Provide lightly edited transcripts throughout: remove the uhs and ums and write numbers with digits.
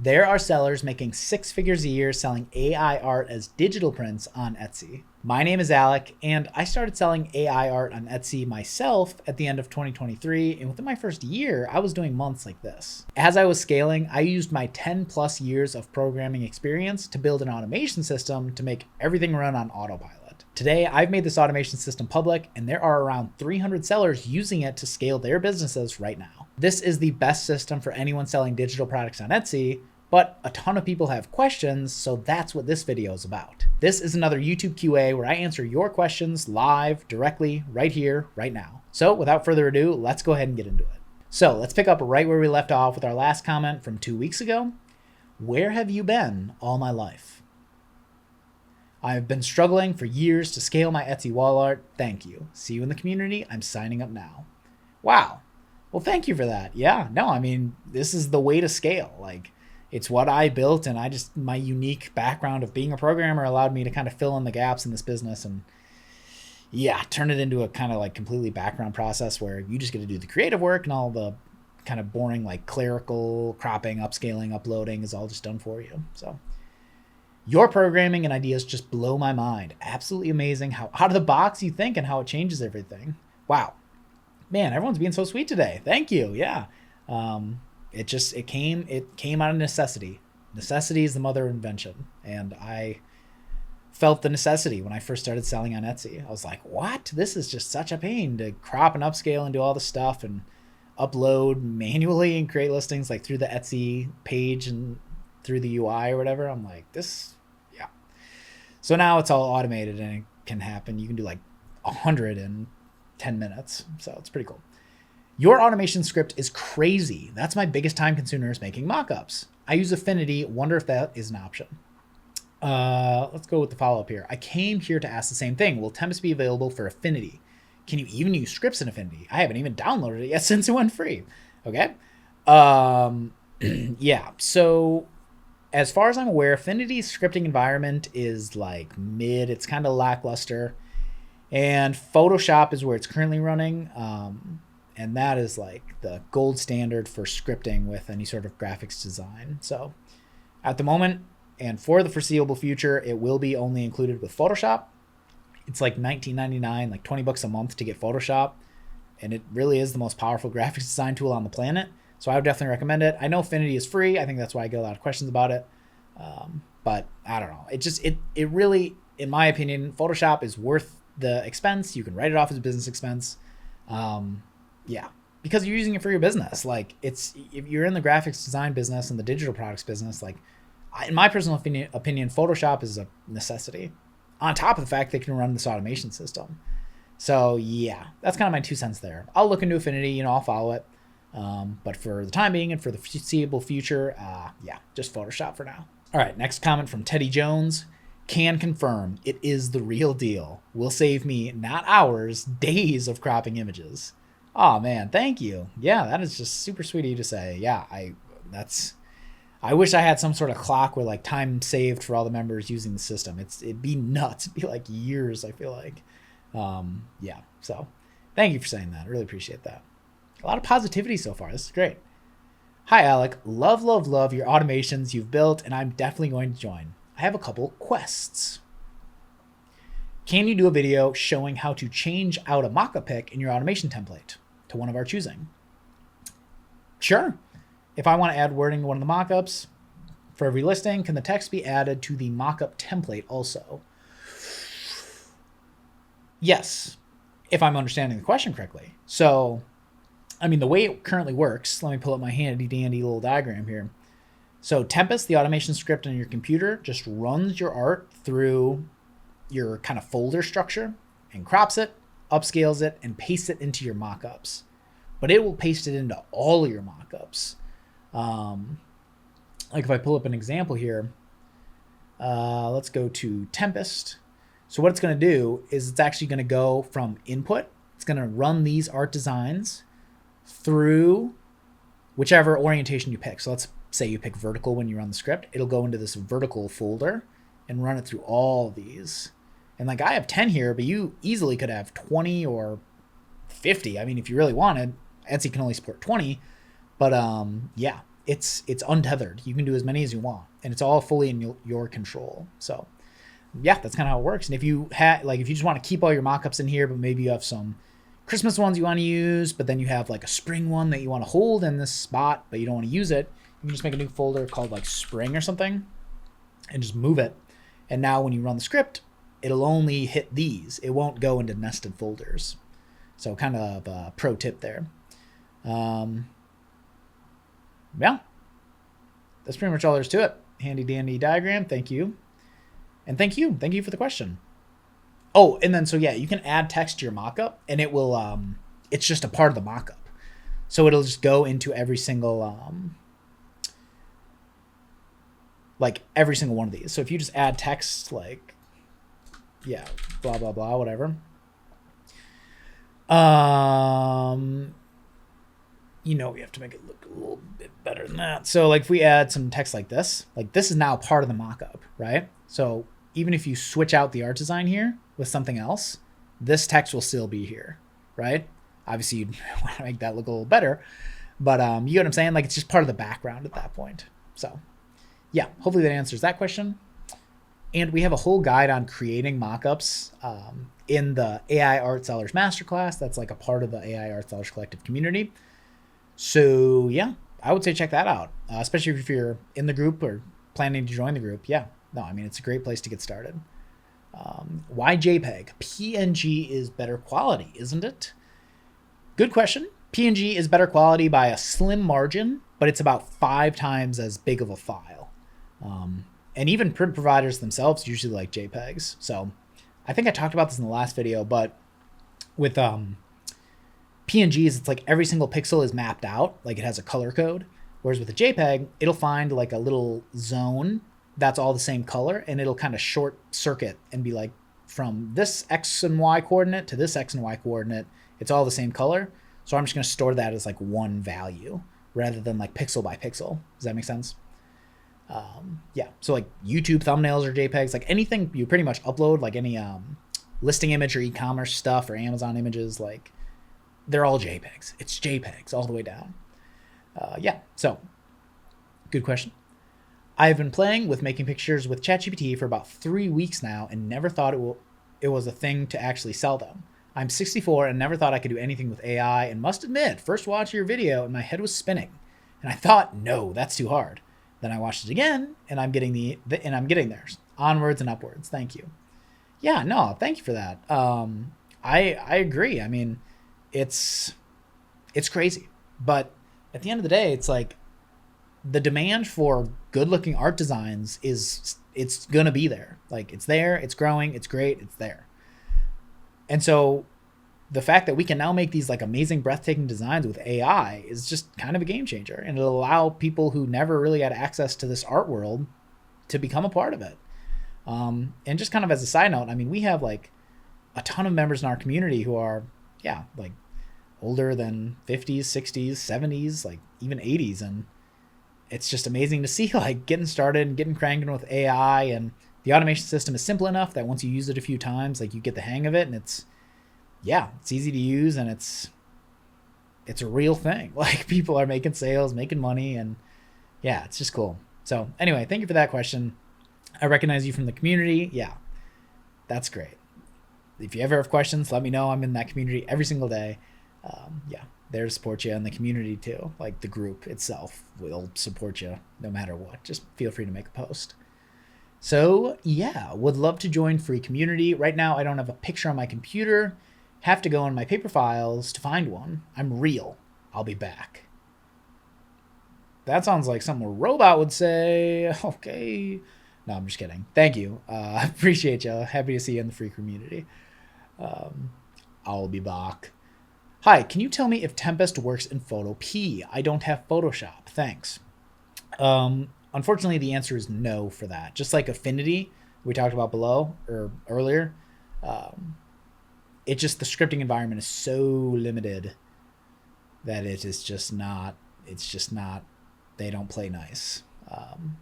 There are sellers making six figures a year selling AI art as digital prints on Etsy. My name is Alec, and I started selling AI art on Etsy myself at the end of 2023, and within my first year, I was doing months like this. As I was scaling, I used my 10 plus years of programming experience to build an automation system to make everything run on autopilot. Today, I've made this automation system public, and there are around 300 sellers using it to scale their businesses right now. This is the best system for anyone selling digital products on Etsy, but a ton of people have questions, so that's what this video is about. This is another YouTube QA where I answer your questions live, directly, right here, right now. So without further ado, let's go ahead and get into it. So let's pick up right where we left off with our last comment from 2 weeks ago. Where have you been all my life? I've been struggling for years to scale my Etsy wall art. Thank you. See you in the community. I'm signing up now. Wow. Well, thank you for that. Yeah, no, I mean, this is the way to scale. Like, it's what I built, and my unique background of being a programmer allowed me to kind of fill in the gaps in this business and yeah, turn it into a kind of like completely background process where you just get to do the creative work and all the kind of boring like clerical cropping, upscaling, uploading is all just done for you. So your programming and ideas just blow my mind. Absolutely amazing how out of the box you think and how it changes everything. Wow. Man, everyone's being so sweet today. Thank you. Yeah. It came out of necessity. Necessity is the mother of invention. And I felt the necessity when I first started selling on Etsy. I was like, what? This is just such a pain to crop and upscale and do all the stuff and upload manually and create listings like through the Etsy page and through the UI or whatever. I'm like, yeah. So now it's all automated and it can happen. You can do like 100 in 10 minutes. So it's pretty cool. Your automation script is crazy. That's my biggest time consumer is making mockups. I use Affinity. Wonder if that is an option. Let's go with the follow-up here. I came here to ask the same thing. Will Tempest be available for Affinity? Can you even use scripts in Affinity? I haven't even downloaded it yet since it went free. Okay. Yeah. So as far as I'm aware, Affinity's scripting environment is like mid. It's kind of lackluster. And Photoshop is where it's currently running. And that is like the gold standard for scripting with any sort of graphics design. So at the moment and for the foreseeable future, it will be only included with Photoshop. It's like $19.99, like $20 a month to get Photoshop. And it really is the most powerful graphics design tool on the planet. So I would definitely recommend it. I know Affinity is free. I think that's why I get a lot of questions about it. But I don't know. It really, in my opinion, Photoshop is worth the expense. You can write it off as a business expense. Yeah, because you're using it for your business. Like if you're in the graphics design business and the digital products business, like in my personal opinion, Photoshop is a necessity on top of the fact they can run this automation system. So yeah, that's kind of my 2 cents there. I'll look into Affinity, I'll follow it. But for the time being and for the foreseeable future, yeah, just Photoshop for now. All right. Next comment from Teddy Jones. Can confirm it is the real deal. Will save me not hours, days of cropping images. Oh man, thank you. Yeah, that is just super sweet of you to say. Yeah, I wish I had some sort of clock where like time saved for all the members using the system. It'd be nuts. It'd be like years, I feel like. Yeah, so thank you for saying that. I really appreciate that. A lot of positivity so far. This is great. Hi, Alec. Love your automations you've built, and I'm definitely going to join. I have a couple quests. Can you do a video showing how to change out a mockup pic in your automation template to one of our choosing? Sure. If I want to add wording to one of the mockups for every listing, can the text be added to the mockup template also? Yes, if I'm understanding the question correctly. So, I mean, the way it currently works, let me pull up my handy dandy little diagram here. So Tempest, the automation script on your computer, just runs your art through your kind of folder structure and crops it, upscales it, and pastes it into your mockups. But it will paste it into all of your mockups. Like if I pull up an example here, let's go to Tempest. So what it's going to do is it's actually going to go from input. It's going to run these art designs through whichever orientation you pick. So let's say you pick vertical when you run the script. It'll go into this vertical folder and run it through all these. And like I have 10 here, but you easily could have 20 or 50. I mean, if you really wanted, Etsy can only support 20. But yeah, it's untethered. You can do as many as you want, and it's all fully in your control. So yeah, that's kind of how it works. And if you if you just want to keep all your mockups in here, but maybe you have some Christmas ones you want to use, but then you have like a spring one that you want to hold in this spot, but you don't want to use it, you can just make a new folder called like spring or something and just move it. And now when you run the script, it'll only hit these. It won't go into nested folders. So kind of a pro tip there. Yeah, that's pretty much all there is to it. Handy dandy diagram. Thank you. And thank you for the question. Oh, and then so yeah, you can add text to your mockup, and it will it's just a part of the mockup. So it'll just go into every single like every single one of these. So if you just add text like yeah, blah blah blah, whatever. You know, we have to make it look a little bit better than that. So like if we add some text like this is now part of the mockup, right? So even if you switch out the art design here with something else, this text will still be here, right? Obviously you'd want to make that look a little better, but you get what I'm saying? Like it's just part of the background at that point. So yeah, hopefully that answers that question. And we have a whole guide on creating mockups in the AI Art Sellers Masterclass. That's like a part of the AI Art Sellers Collective community. So yeah, I would say check that out, especially if you're in the group or planning to join the group. Yeah, no, I mean, it's a great place to get started. Why JPEG? PNG is better quality, isn't it? Good question. PNG is better quality by a slim margin, but it's about 5 times as big of a file. And even print providers themselves usually like JPEGs. So I think I talked about this in the last video, but with PNGs, it's like every single pixel is mapped out, like it has a color code. Whereas with a JPEG, it'll find like a little zone that's all the same color, and it'll kind of short circuit and be like from this X and Y coordinate to this X and Y coordinate, it's all the same color. So I'm just going to store that as like one value rather than like pixel by pixel. Does that make sense? Yeah. So like YouTube thumbnails or JPEGs, like anything you pretty much upload, like any listing image or e-commerce stuff or Amazon images, like they're all JPEGs. It's JPEGs all the way down. Yeah. So good question. I've been playing with making pictures with ChatGPT for about 3 weeks now and never thought it was a thing to actually sell them. I'm 64 and never thought I could do anything with AI, and must admit, first watch your video and my head was spinning. And I thought, no, that's too hard. Then I watched it again and I'm getting I'm getting there. Onwards and upwards. Thank you. Yeah, no, thank you for that. I agree. I mean, it's crazy. But at the end of the day, it's like the demand for good looking art designs it's going to be there. Like it's there, it's growing, it's great, it's there. And so the fact that we can now make these like amazing breathtaking designs with AI is just kind of a game changer, and it'll allow people who never really had access to this art world to become a part of it. And just kind of as a side note, I mean, we have like a ton of members in our community who are, yeah, like older than 50s, 60s, 70s, like even 80s. And it's just amazing to see like getting started and getting cranking with AI, and the automation system is simple enough that once you use it a few times, like you get the hang of it, and it's easy to use, and it's a real thing. Like people are making sales, making money, and yeah, it's just cool. So anyway, thank you for that question. I recognize you from the community. Yeah, that's great. If you ever have questions, let me know. I'm in that community every single day. Yeah, there to support you, and the community too. Like the group itself will support you no matter what. Just feel free to make a post. So yeah, would love to join free community. Right now, I don't have a picture on my computer. Have to go in my paper files to find one. I'm real. I'll be back. That sounds like something a robot would say. Okay. No, I'm just kidding. Thank you. I appreciate you. Happy to see you in the free community. I'll be back. Hi, can you tell me if Tempest works in Photo P? I don't have Photoshop. Thanks. Unfortunately, the answer is no for that. Just like Affinity, we talked about below or earlier, it just, the scripting environment is so limited that it is just not, they don't play nice.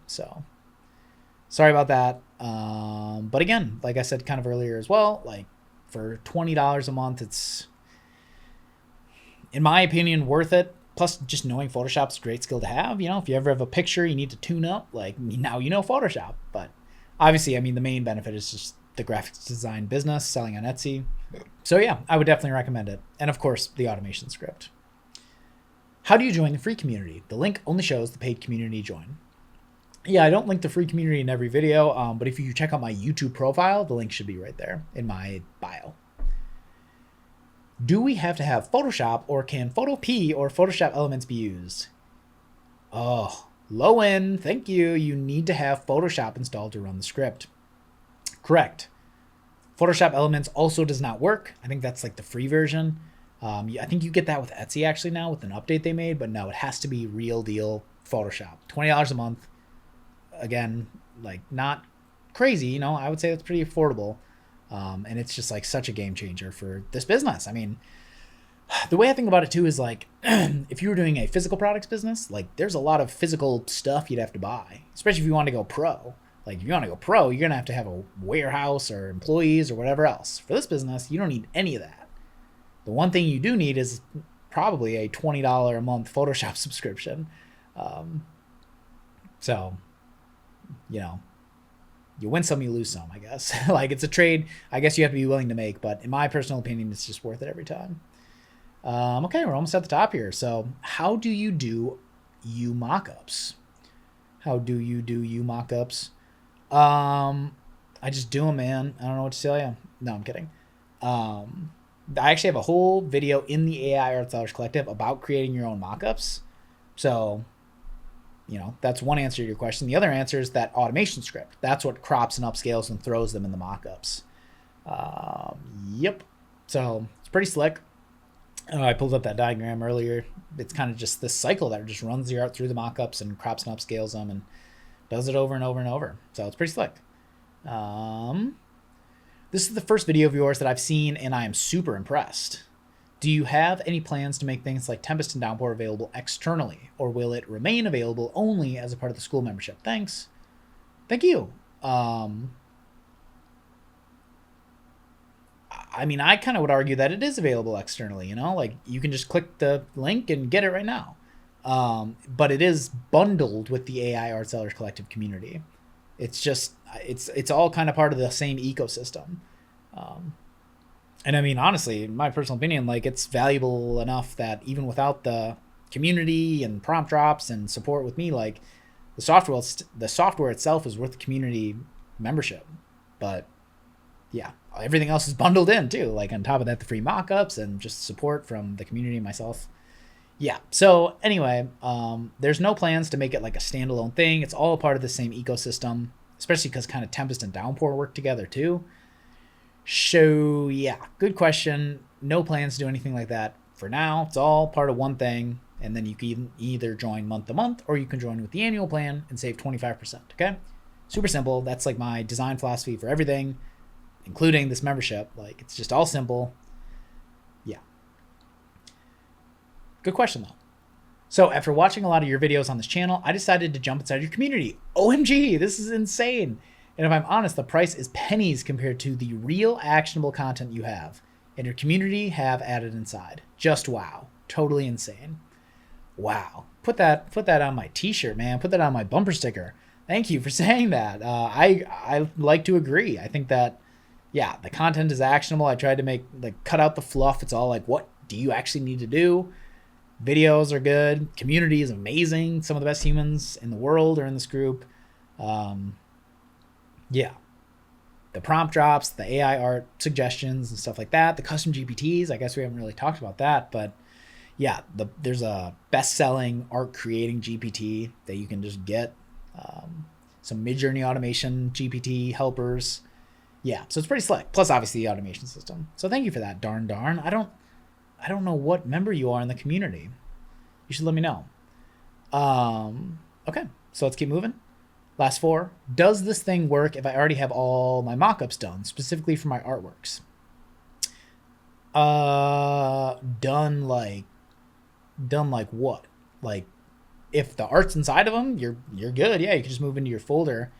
So sorry about that. But again, like I said kind of earlier as well, like for $20 a month, it's, in my opinion, worth it. Plus, just knowing Photoshop's a great skill to have. You know, if you ever have a picture you need to tune up, like now you know Photoshop. But obviously, I mean, the main benefit is just the graphics design business, selling on Etsy. So yeah, I would definitely recommend it. And of course, the automation script. How do you join the free community? The link only shows the paid community join. Yeah, I don't link the free community in every video, but if you check out my YouTube profile, the link should be right there in my bio. Do we have to have Photoshop, or can Photopea or Photoshop elements be used? Oh, low end, thank you. You need to have Photoshop installed to run the script. Correct. Photoshop elements also does not work. I think that's like the free version. I think you get that with Etsy actually now with an update they made, but no, it has to be real deal Photoshop. $20 a month. Again, like not crazy, you know, I would say that's pretty affordable. And it's just like such a game changer for this business. I mean, the way I think about it too is like, if you were doing a physical products business, like there's a lot of physical stuff you'd have to buy, especially if you want to go pro. Like if you want to go pro, you're going to have a warehouse or employees or whatever else. For this business, you don't need any of that. The one thing you do need is probably a $20 a month Photoshop subscription. So, you know, you win some, you lose some, I guess. Like it's a trade I guess you have to be willing to make, but in my personal opinion, it's just worth it every time. Okay, we're almost at the top here. So how do you do mockups? How do you do mockups? I just do them, man. I don't know what to tell you. No, I'm kidding. I actually have a whole video in the AI Art Sellers Collective about creating your own mockups. So, you know, that's one answer to your question. The other answer is that automation script. That's what crops and upscales and throws them in the mockups. Yep. So it's pretty slick. I pulled up that diagram earlier. It's kind of just this cycle that just runs the art through the mockups and crops and upscales them and does it over and over and over. So it's pretty slick. This is the first video of yours that I've seen, and I am super impressed. Do you have any plans to make things like Tempest and Downpour available externally, or will it remain available only as a part of the school membership? Thanks. Thank you. I mean, I kind of would argue that it is available externally, you know, like you can just click the link and get it right now. But it is bundled with the AI Art Sellers Collective community. It's just, it's all kind of part of the same ecosystem. And I mean, honestly, in my personal opinion, like it's valuable enough that even without the community and prompt drops and support with me, like the software itself is worth the community membership. But yeah, everything else is bundled in too. Like on top of that, the free mockups and just support from the community and myself. Yeah. So anyway, there's no plans to make it like a standalone thing. It's all part of the same ecosystem, especially because kind of Tempest and Downpour work together too. So yeah, good question. No plans to do anything like that for now. It's all part of one thing. And then you can either join month to month or you can join with the annual plan and save 25%. Okay. Super simple. That's like my design philosophy for everything, including this membership. Like it's just all simple. Yeah. Good question though. So after watching a lot of your videos on this channel, I decided to jump inside your community. OMG, this is insane. And if I'm honest, the price is pennies compared to the real actionable content you have and your community have added inside. Just wow. Totally insane. Wow. Put that on my t-shirt, man. Put that on my bumper sticker. Thank you for saying that. I like to agree. I think that, yeah, the content is actionable. I tried to cut out the fluff. It's all like, what do you actually need to do? Videos are good. Community is amazing. Some of the best humans in the world are in this group. Yeah. The prompt drops, the AI art suggestions and stuff like that. The custom GPTs, I guess we haven't really talked about that, but yeah, there's a best-selling art creating GPT that you can just get. Some Midjourney automation GPT helpers. Yeah, so it's pretty slick. Plus, obviously, the automation system. So thank you for that, darn. I don't know what member you are in the community. You should let me know. Okay, so let's keep moving. Last 4. Does this thing work if I already have all my mockups done, specifically for my artworks? Done like what? Like if the art's inside of them, you're good. Yeah, you can just move into your folder.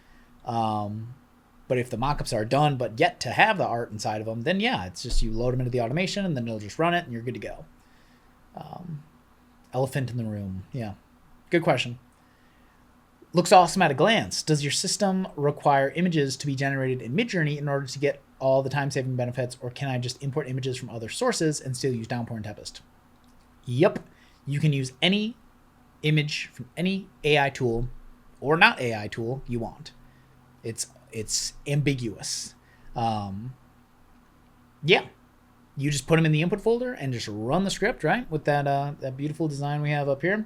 But if the mockups are done but yet to have the art inside of them, then yeah, it's just you load them into the automation and then it'll just run it and you're good to go. Elephant in the room. Yeah. Good question. Looks awesome at a glance. Does your system require images to be generated in Midjourney in order to get all the time-saving benefits, or can I just import images from other sources and still use Downpour and Tempest? Yep. You can use any image from any AI tool or not AI tool you want. It's ambiguous. Yeah. You just put them in the input folder and just run the script, right? With that beautiful design we have up here.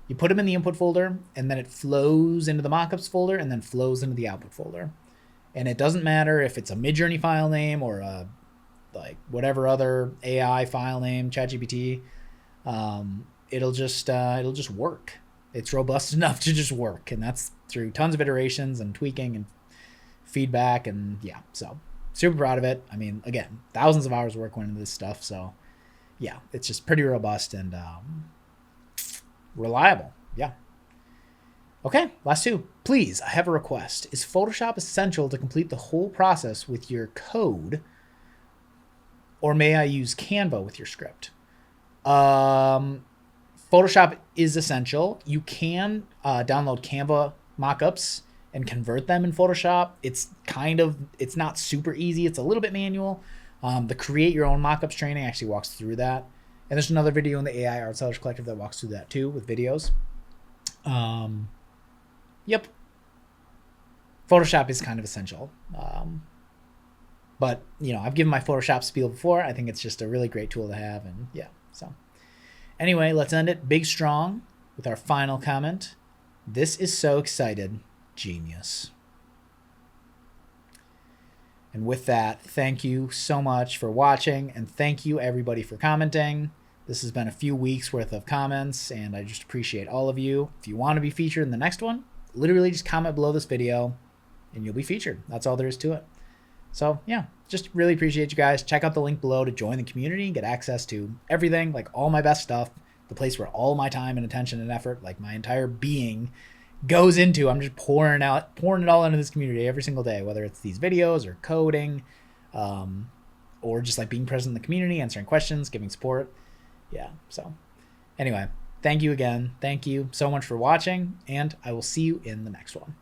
You put them in the input folder, and then it flows into the mockups folder and then flows into the output folder. And it doesn't matter if it's a Midjourney file name or like whatever other AI file name, ChatGPT. It'll just work. It's robust enough to just work, and that's through tons of iterations and tweaking and feedback, and yeah, so super proud of it. I mean, again, thousands of hours of work went into this stuff, so yeah, it's just pretty robust and reliable. Yeah. Okay, last two. Please, I have a request. Is Photoshop essential to complete the whole process with your code, or may I use Canva with your script? Photoshop is essential. You can download Canva mockups and convert them in Photoshop. It's not super easy. It's a little bit manual. The create your own mockups training actually walks through that. And there's another video in the AI Art Sellers Collective that walks through that too with videos. Yep. Photoshop is kind of essential. But, you know, I've given my Photoshop spiel before. I think it's just a really great tool to have. And yeah, so anyway, let's end it big strong with our final comment. This is so excited. Genius. And with that, thank you so much for watching, and thank you everybody for commenting. This has been a few weeks worth of comments, and I just appreciate all of you. If you want to be featured in the next one, literally just comment below this video and you'll be featured. That's all there is to it. So yeah, just really appreciate you guys. Check out the link below to join the community and get access to everything, like all my best stuff, the place where all my time and attention and effort, like my entire being, goes into. I'm just pouring it all into this community every single day, whether it's these videos or coding, or just like being present in the community, answering questions, giving support. Yeah. So anyway, thank you again. Thank you so much for watching, and I will see you in the next one.